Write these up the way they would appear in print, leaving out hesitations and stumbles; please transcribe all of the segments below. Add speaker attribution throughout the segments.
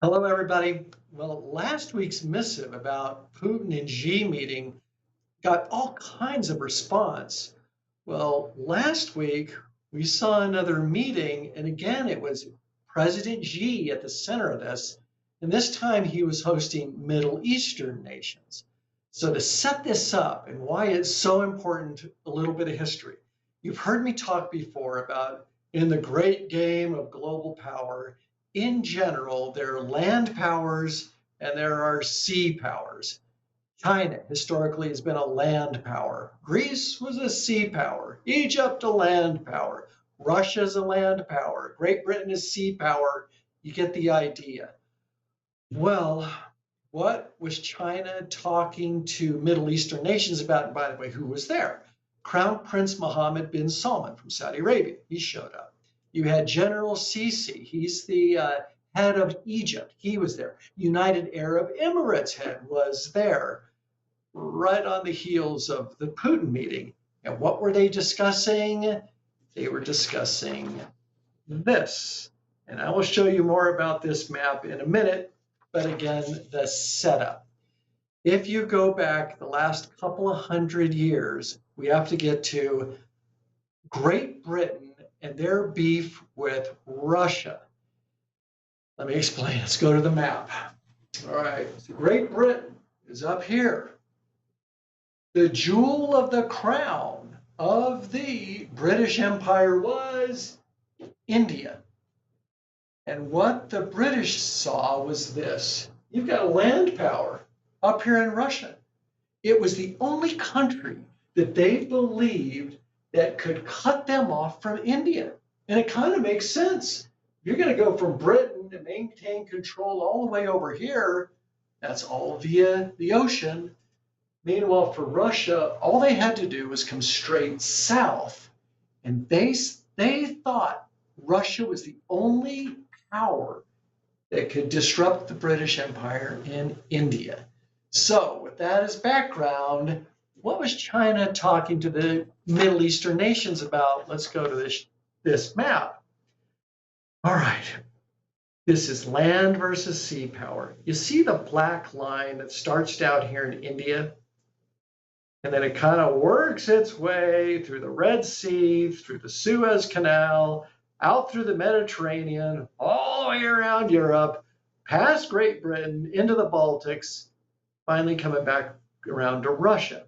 Speaker 1: Hello, everybody. Well, last week's missive about Putin and Xi meeting got all kinds of response. Well, last week we saw another meeting, and again, it was President Xi at the center of this. And this time he was hosting Middle Eastern nations. So, to set this up and why it's so important, a little bit of history. You've heard me talk before about in the great game of global power, in general, there are land powers and there are sea powers. China historically has been a land power. Greece was a sea power. Egypt a land power. Russia is a land power. Great Britain is sea power. You get the idea. Well, what was China talking to Middle Eastern nations about? And by the way, who was there? Crown Prince Mohammed bin Salman from Saudi Arabia. He showed up. You had General Sisi. He's the head of Egypt. He was there. United Arab Emirates head was there right on the heels of the Putin meeting. And what were they discussing? They were discussing this. And I will show you more about this map in a minute. But again, the setup. If you go back the last couple of hundred years, we have to get to Great Britain and their beef with Russia. Let me explain. Let's go to the map. All right, so Great Britain is up here. The jewel of the crown of the British Empire was India. And what the British saw was this. You've got a land power up here in Russia. It was the only country that they believed that could cut them off from India. And it kind of makes sense. You're going to go from Britain to maintain control all the way over here. That's all via the ocean. Meanwhile, for Russia, all they had to do was come straight south. And they thought Russia was the only power that could disrupt the British Empire in India. So, with that as background, what was China talking to the Middle Eastern nations about? Let's go to this map. All right. This is land versus sea power. You see the black line that starts down here in India? And then it kind of works its way through the Red Sea, through the Suez Canal, out through the Mediterranean, all the way around Europe, past Great Britain, into the Baltics, finally coming back around to Russia.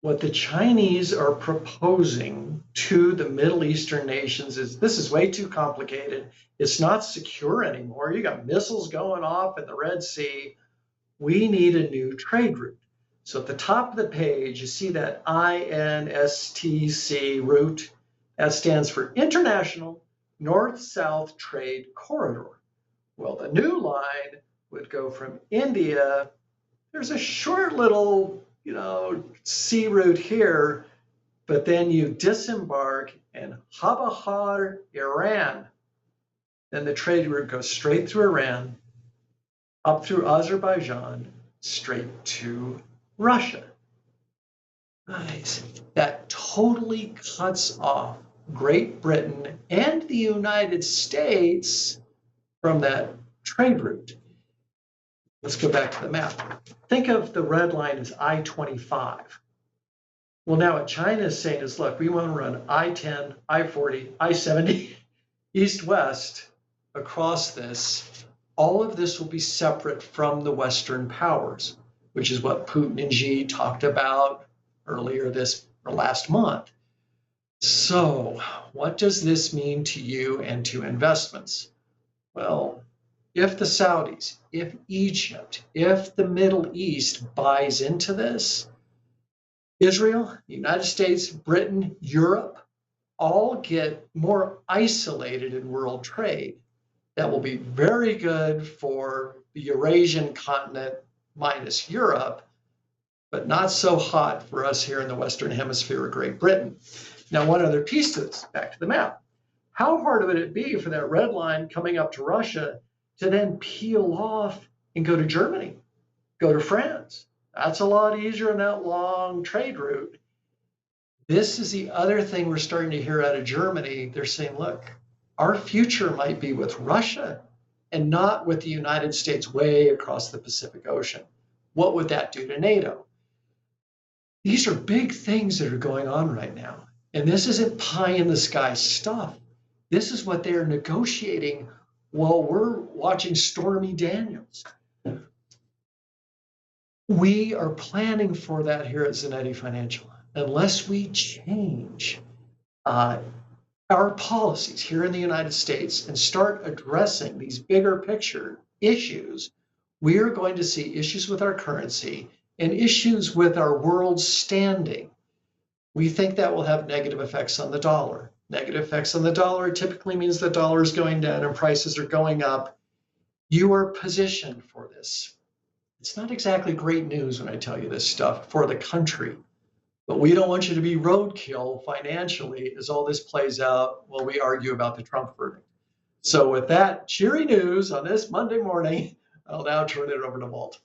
Speaker 1: What the Chinese are proposing to the Middle Eastern nations is this is way too complicated. It's not secure anymore. You got missiles going off in the Red Sea. We need a new trade route. So at the top of the page, you see that INSTC route. That stands for International North-South Trade Corridor. Well, the new line would go from India. There's a short little, sea route here, but then you disembark in Chabahar, Iran. Then the trade route goes straight through Iran, up through Azerbaijan, straight to Russia. Nice. That totally cuts off Great Britain and the United States from that trade route. Let's go back to the map. Think of the red line as I-25. Well, now what China is saying is, look, we want to run I-10, I-40, I-70, east-west across this. All of this will be separate from the Western powers, which is what Putin and Xi talked about earlier this or last month. So, what does this mean to you and to investments? Well, if the Saudis, if Egypt, if the Middle East buys into this, Israel, the United States, Britain, Europe, all get more isolated in world trade. That will be very good for the Eurasian continent minus Europe, but not so hot for us here in the Western Hemisphere or Great Britain. Now, one other piece to this, back to the map. How hard would it be for that red line coming up to Russia to then peel off and go to Germany, go to France? That's a lot easier in that long trade route. This is the other thing we're starting to hear out of Germany. They're saying, look, our future might be with Russia and not with the United States way across the Pacific Ocean. What would that do to NATO? These are big things that are going on right now. And this isn't pie in the sky stuff. This is what they're negotiating while we're watching Stormy Daniels. We are planning for that here at Zanetti Financial. Unless we change our policies here in the United States and start addressing these bigger picture issues, we are going to see issues with our currency and issues with our world standing. We think that will have negative effects on the dollar. Negative effects on the dollar typically means the dollar is going down and prices are going up. You are positioned for this. It's not exactly great news when I tell you this stuff for the country, but we don't want you to be roadkill financially as all this plays out while we argue about the Trump verdict. So with that cheery news on this Monday morning, I'll now turn it over to Walt.